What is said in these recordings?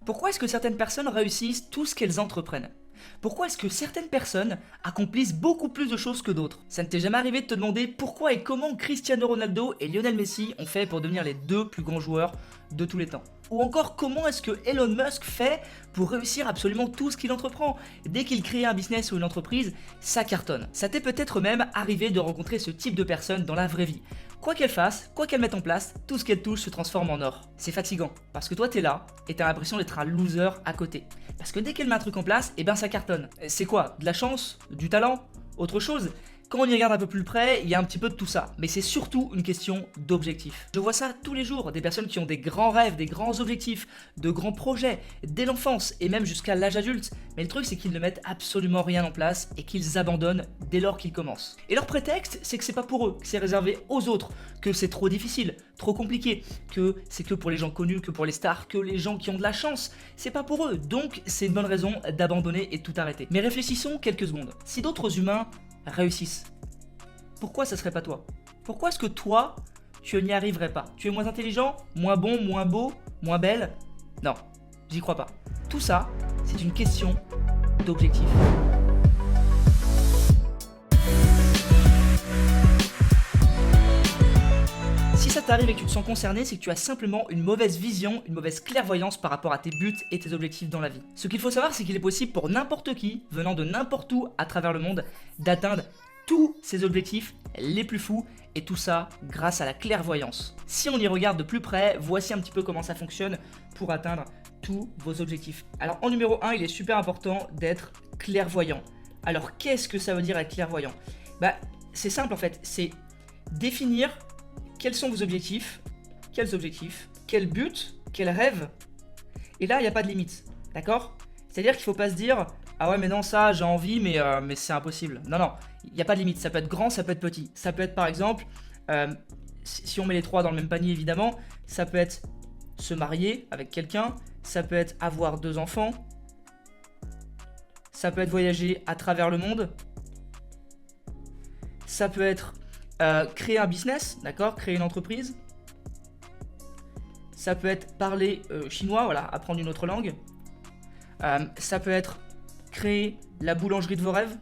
Pourquoi est-ce que certaines personnes réussissent tout ce qu'elles entreprennent? Pourquoi est-ce que certaines personnes accomplissent beaucoup plus de choses que d'autres? Ça ne t'est jamais arrivé de te demander pourquoi et comment Cristiano Ronaldo et Lionel Messi ont fait pour devenir les deux plus grands joueurs de tous les temps? Ou encore comment est-ce que Elon Musk fait pour réussir absolument tout ce qu'il entreprend? Dès qu'il crée un business ou une entreprise, ça cartonne. Ça t'est peut-être même arrivé de rencontrer ce type de personnes dans la vraie vie. Quoi qu'elles fassent, quoi qu'elles mettent en place, tout ce qu'elles touchent se transforme en or. C'est fatigant, parce que toi t'es là, et t'as l'impression d'être un loser à côté. Parce que dès qu'elle met un truc en place, et ben ça cartonne. C'est quoi? De la chance? Du talent? Autre chose? Quand on y regarde un peu plus près, il y a un petit peu de tout ça, mais c'est surtout une question d'objectif. Je vois ça tous les jours, des personnes qui ont des grands rêves, des grands objectifs, de grands projets, dès l'enfance et même jusqu'à l'âge adulte, mais le truc c'est qu'ils ne mettent absolument rien en place et qu'ils abandonnent dès lors qu'ils commencent. Et leur prétexte, c'est que c'est pas pour eux, que c'est réservé aux autres, que c'est trop difficile, trop compliqué, que c'est que pour les gens connus, que pour les stars, que les gens qui ont de la chance, c'est pas pour eux, donc c'est une bonne raison d'abandonner et de tout arrêter. Mais réfléchissons quelques secondes. Si d'autres humains réussissent, pourquoi ça serait pas toi? Pourquoi est-ce que toi, tu n'y arriverais pas? Tu es moins intelligent, moins bon, moins beau, moins belle? Non, j'y crois pas. Tout ça, c'est une question d'objectif. Si ça t'arrive et que tu te sens concerné, c'est que tu as simplement une mauvaise vision, une mauvaise clairvoyance par rapport à tes buts et tes objectifs dans la vie. Ce qu'il faut savoir, c'est qu'il est possible pour n'importe qui, venant de n'importe où à travers le monde, d'atteindre tous ses objectifs les plus fous, et tout ça grâce à la clairvoyance. Si on y regarde de plus près, voici un petit peu comment ça fonctionne pour atteindre tous vos objectifs. Alors en numéro 1, il est super important d'être clairvoyant. Alors qu'est-ce que ça veut dire être clairvoyant? C'est simple en fait, c'est définir quels sont vos objectifs, quel but, quel rêve, et là il n'y a pas de limite, d'accord? C'est-à-dire qu'il ne faut pas se dire ah ouais mais non ça j'ai envie mais c'est impossible. Non, il n'y a pas de limite, ça peut être grand, ça peut être petit. Ça peut être par exemple, si on met les trois dans le même panier évidemment, ça peut être se marier avec quelqu'un, ça peut être avoir 2 enfants, ça peut être voyager à travers le monde, ça peut être créer un business, d'accord, créer une entreprise, ça peut être parler chinois, voilà, apprendre une autre langue, ça peut être créer la boulangerie de vos rêves,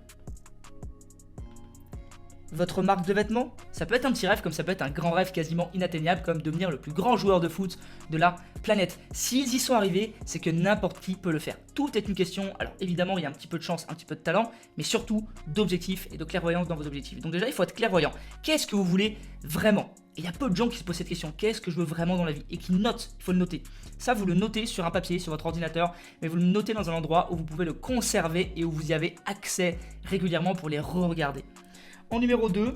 votre marque de vêtements, ça peut être un petit rêve comme ça peut être un grand rêve quasiment inatteignable comme devenir le plus grand joueur de foot de la planète. S'ils y sont arrivés, c'est que n'importe qui peut le faire. Tout est une question, alors évidemment il y a un petit peu de chance, un petit peu de talent, mais surtout d'objectifs et de clairvoyance dans vos objectifs. Donc déjà il faut être clairvoyant. Qu'est-ce que vous voulez vraiment? Et il y a peu de gens qui se posent cette question, qu'est-ce que je veux vraiment dans la vie? Et qui notent, il faut le noter. Ça vous le notez sur un papier, sur votre ordinateur, mais vous le notez dans un endroit où vous pouvez le conserver et où vous y avez accès régulièrement pour les re-regarder. En numéro 2,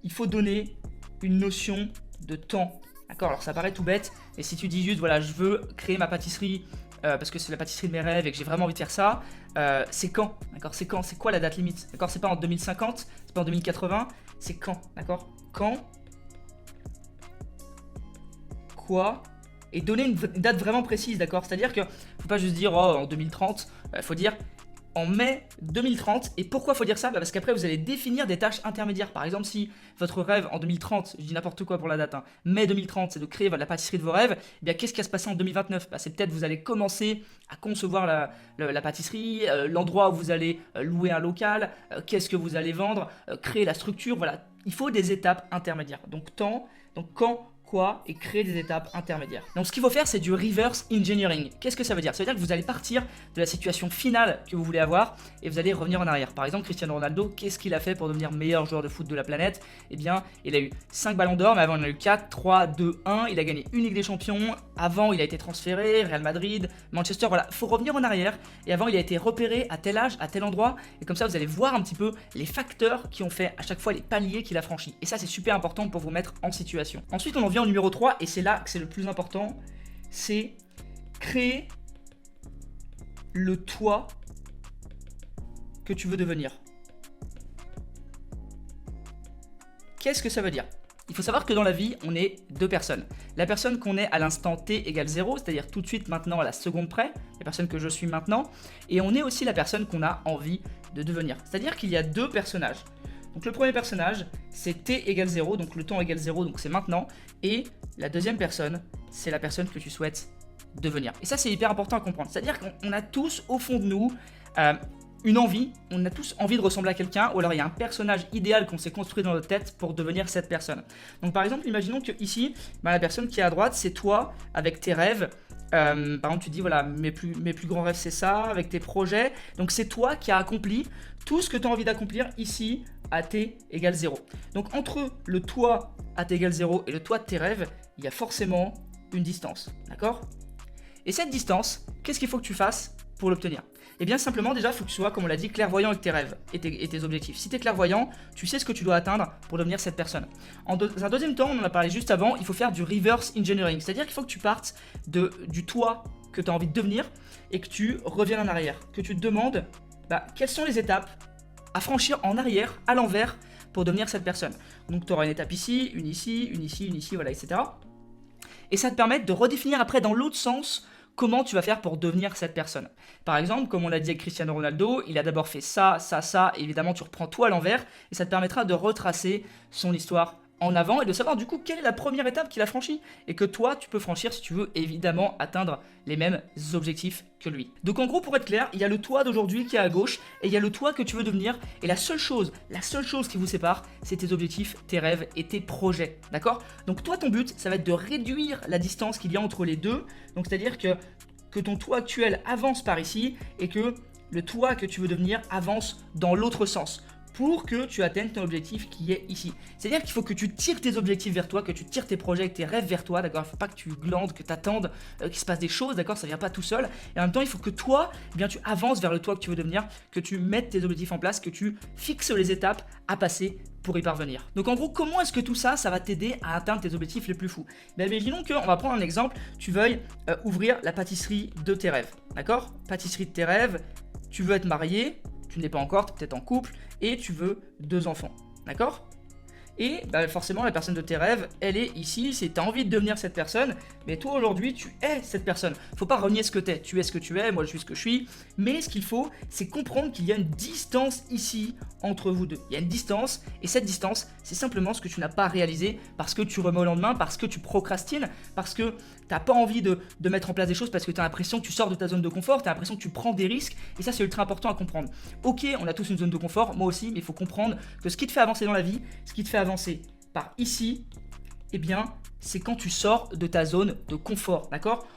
il faut donner une notion de temps. D'accord, alors ça paraît tout bête, mais si tu dis juste voilà je veux créer ma pâtisserie parce que c'est la pâtisserie de mes rêves et que j'ai vraiment envie de faire ça, c'est quand? D'accord, c'est quand? C'est quoi la date limite? D'accord, c'est pas en 2050, c'est pas en 2080, c'est quand? D'accord, quand? Quoi? Et donner une date vraiment précise, d'accord? C'est-à-dire que faut pas juste dire oh en 2030, faut dire en mai 2030. Et pourquoi faut dire ça? Parce qu'après vous allez définir des tâches intermédiaires. Par exemple, si votre rêve en 2030, je dis n'importe quoi pour la date, mai 2030 c'est de créer la pâtisserie de vos rêves, eh bien qu'est-ce qui va se passer en 2029? C'est peut-être vous allez commencer à concevoir la pâtisserie, l'endroit où vous allez louer un local, qu'est-ce que vous allez vendre, créer la structure, voilà. Il faut des étapes intermédiaires. Donc temps, donc quand, quoi, et créer des étapes intermédiaires. Donc ce qu'il faut faire, c'est du reverse engineering. Qu'est-ce que ça veut dire? Ça veut dire que vous allez partir de la situation finale que vous voulez avoir et vous allez revenir en arrière. Par exemple, Cristiano Ronaldo, qu'est-ce qu'il a fait pour devenir meilleur joueur de foot de la planète? Eh bien, il a eu 5 ballons d'or, mais avant il en a eu 4, 3, 2, 1. Il a gagné une Ligue des Champions. Avant, il a été transféré, Real Madrid, Manchester, voilà. Faut revenir en arrière. Et avant, il a été repéré à tel âge, à tel endroit. Et comme ça, vous allez voir un petit peu les facteurs qui ont fait à chaque fois les paliers qu'il a franchis. Et ça, c'est super important pour vous mettre en situation. Ensuite, on en vient au numéro 3, et c'est là que c'est le plus important, c'est créer le toi que tu veux devenir. Qu'est-ce que ça veut dire? Il faut savoir que dans la vie, on est 2 personnes. La personne qu'on est à l'instant t égale 0, c'est-à-dire tout de suite maintenant à la seconde près, la personne que je suis maintenant, et on est aussi la personne qu'on a envie de devenir. C'est-à-dire qu'il y a 2 personnages. Donc le premier personnage, c'est t égale 0, donc le temps égale 0, donc c'est maintenant. Et la deuxième personne, c'est la personne que tu souhaites devenir. Et ça, c'est hyper important à comprendre. C'est-à-dire qu'on a tous au fond de nous une envie, on a tous envie de ressembler à quelqu'un, ou alors il y a un personnage idéal qu'on s'est construit dans notre tête pour devenir cette personne. Donc par exemple, imaginons que ici, la personne qui est à droite, c'est toi avec tes rêves. Par exemple, tu dis voilà, mes plus grands rêves c'est ça, avec tes projets. Donc c'est toi qui as accompli tout ce que tu as envie d'accomplir ici à t égale 0. Donc entre le toi à t égale 0 et le toi de tes rêves, il y a forcément une distance, d'accord? Et cette distance, qu'est-ce qu'il faut que tu fasses pour l'obtenir? Eh bien simplement déjà, il faut que tu sois, comme on l'a dit, clairvoyant avec tes rêves et tes objectifs. Si tu es clairvoyant, tu sais ce que tu dois atteindre pour devenir cette personne. Dans un deuxième temps, on en a parlé juste avant, il faut faire du reverse engineering. C'est-à-dire qu'il faut que tu partes du toi que tu as envie de devenir et que tu reviennes en arrière. Que tu te demandes quelles sont les étapes à franchir en arrière, à l'envers, pour devenir cette personne. Donc tu auras une étape ici, une ici, une ici, une ici, voilà, etc. Et ça te permet de redéfinir après dans l'autre sens comment tu vas faire pour devenir cette personne. Par exemple, comme on l'a dit avec Cristiano Ronaldo, il a d'abord fait ça, ça, ça, et évidemment tu reprends tout à l'envers, et ça te permettra de retracer son histoire en avant et de savoir du coup quelle est la première étape qu'il a franchie et que toi tu peux franchir si tu veux évidemment atteindre les mêmes objectifs que lui. Donc en gros, pour être clair, il y a le toi d'aujourd'hui qui est à gauche et il y a le toi que tu veux devenir, et la seule chose qui vous sépare, c'est tes objectifs, tes rêves et tes projets, d'accord? Donc toi, ton but, ça va être de réduire la distance qu'il y a entre les deux, donc c'est-à-dire que ton toi actuel avance par ici et que le toi que tu veux devenir avance dans l'autre sens, pour que tu atteignes ton objectif qui est ici. C'est-à-dire qu'il faut que tu tires tes objectifs vers toi, que tu tires tes projets et tes rêves vers toi, d'accord? Il ne faut pas que tu glandes, que tu attendes, qu'il se passe des choses, d'accord? Ça ne vient pas tout seul. Et en même temps, il faut que toi, eh bien, tu avances vers le toi que tu veux devenir, que tu mettes tes objectifs en place, que tu fixes les étapes à passer pour y parvenir. Donc en gros, comment est-ce que tout ça, ça va t'aider à atteindre tes objectifs les plus fous? Ben, imaginons qu'on va prendre un exemple, tu veuilles ouvrir la pâtisserie de tes rêves, d'accord? Pâtisserie de tes rêves, tu veux être marié, tu n'es pas encore, tu es peut-être en couple, et tu veux 2 enfants, d'accord? Et forcément, la personne de tes rêves, elle est ici, c'est tu as envie de devenir cette personne, mais toi aujourd'hui, tu es cette personne. Faut pas renier ce que tu es ce que tu es, moi je suis ce que je suis, mais ce qu'il faut, c'est comprendre qu'il y a une distance ici entre vous deux. Il y a une distance, et cette distance, c'est simplement ce que tu n'as pas réalisé parce que tu remets au lendemain, parce que tu procrastines, parce que t'as pas envie de mettre en place des choses, parce que tu as l'impression que tu sors de ta zone de confort, tu as l'impression que tu prends des risques, et ça c'est ultra important à comprendre. Ok, on a tous une zone de confort, moi aussi, mais il faut comprendre que ce qui te fait avancer dans la vie, ce qui te fait avancer par ici, eh bien, c'est quand tu sors de ta zone de confort, d'accord?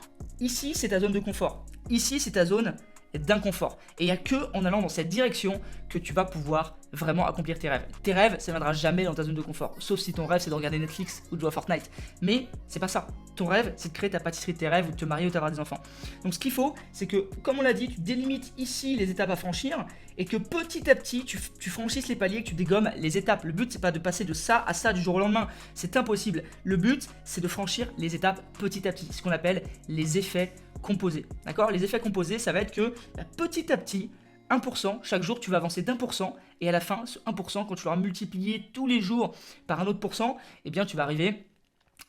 Ici, c'est ta zone de confort. Ici, c'est ta zone d'inconfort. Et il n'y a que en allant dans cette direction que tu vas pouvoir vraiment accomplir tes rêves. Tes rêves, ça ne viendra jamais dans ta zone de confort. Sauf si ton rêve, c'est de regarder Netflix ou de jouer à Fortnite. Mais c'est pas ça. Ton rêve, c'est de créer ta pâtisserie de tes rêves ou de te marier ou d'avoir des enfants. Donc ce qu'il faut, c'est que, comme on l'a dit, tu délimites ici les étapes à franchir et que petit à petit, tu franchisses les paliers, que tu dégommes les étapes. Le but, c'est pas de passer de ça à ça du jour au lendemain. C'est impossible. Le but, c'est de franchir les étapes petit à petit. Ce qu'on appelle les effets composés. D'accord? Les effets composés, ça va être que petit à petit, 1%, chaque jour tu vas avancer d'1%, et à la fin, ce 1%, quand tu l'auras multiplié tous les jours par un autre pourcent, eh bien tu vas arriver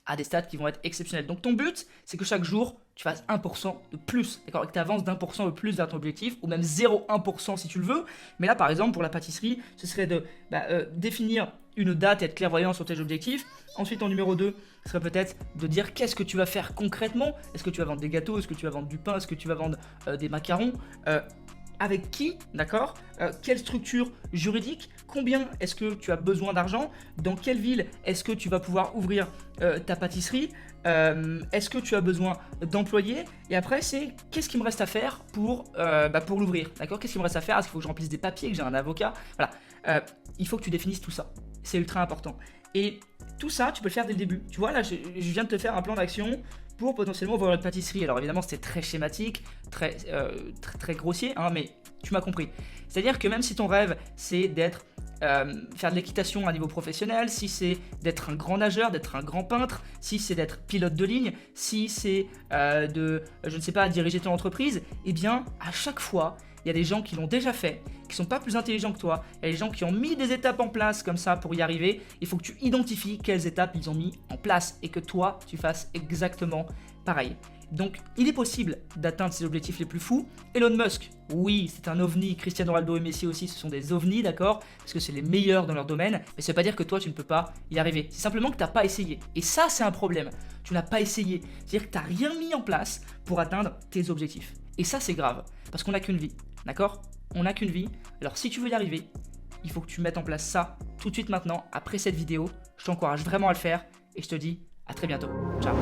à des stats qui vont être exceptionnels. Donc ton but, c'est que chaque jour, tu fasses 1% de plus, d'accord? Et que tu avances d'1% de plus vers ton objectif, ou même 0,1% si tu le veux. Mais là, par exemple, pour la pâtisserie, ce serait de définir une date et être clairvoyant sur tes objectifs. Ensuite, en numéro 2, ce serait peut-être de dire qu'est-ce que tu vas faire concrètement. Est-ce que tu vas vendre des gâteaux? Est-ce que tu vas vendre du pain? Est-ce que tu vas vendre des macarons? Avec qui, d'accord? Quelle structure juridique? Combien est-ce que tu as besoin d'argent? Dans quelle ville est-ce que tu vas pouvoir ouvrir ta pâtisserie? Est-ce que tu as besoin d'employés? Et après, c'est qu'est-ce qu'il me reste à faire pour l'ouvrir, d'accord? Qu'est-ce qu'il me reste à faire? Est-ce qu'il faut que je remplisse des papiers, que j'ai un avocat? Voilà, il faut que tu définisses tout ça. C'est ultra important. Et tout ça, tu peux le faire dès le début. Tu vois, là, je viens de te faire un plan d'action pour potentiellement ouvrir une pâtisserie. Alors évidemment, c'était très schématique, très grossier, hein, mais tu m'as compris. C'est-à-dire que même si ton rêve, c'est d'être faire de l'équitation à un niveau professionnel, si c'est d'être un grand nageur, d'être un grand peintre, si c'est d'être pilote de ligne, si c'est je ne sais pas, diriger ton entreprise, eh bien, à chaque fois, il y a des gens qui l'ont déjà fait, qui sont pas plus intelligents que toi, il y a des gens qui ont mis des étapes en place comme ça pour y arriver. Il faut que tu identifies quelles étapes ils ont mis en place et que toi, tu fasses exactement pareil. Donc, il est possible d'atteindre ses objectifs les plus fous. Elon Musk, oui, c'est un ovni. Cristiano Ronaldo et Messi aussi, ce sont des ovnis, d'accord? Parce que c'est les meilleurs dans leur domaine. Mais ça veut pas dire que toi, tu ne peux pas y arriver. C'est simplement que tu n'as pas essayé. Et ça, c'est un problème. Tu n'as pas essayé. C'est-à-dire que tu n'as rien mis en place pour atteindre tes objectifs. Et ça, c'est grave. Parce qu'on n'a qu'une vie, d'accord? On n'a qu'une vie. Alors, si tu veux y arriver, il faut que tu mettes en place ça tout de suite maintenant, après cette vidéo. Je t'encourage vraiment à le faire. Et je te dis à très bientôt. Ciao.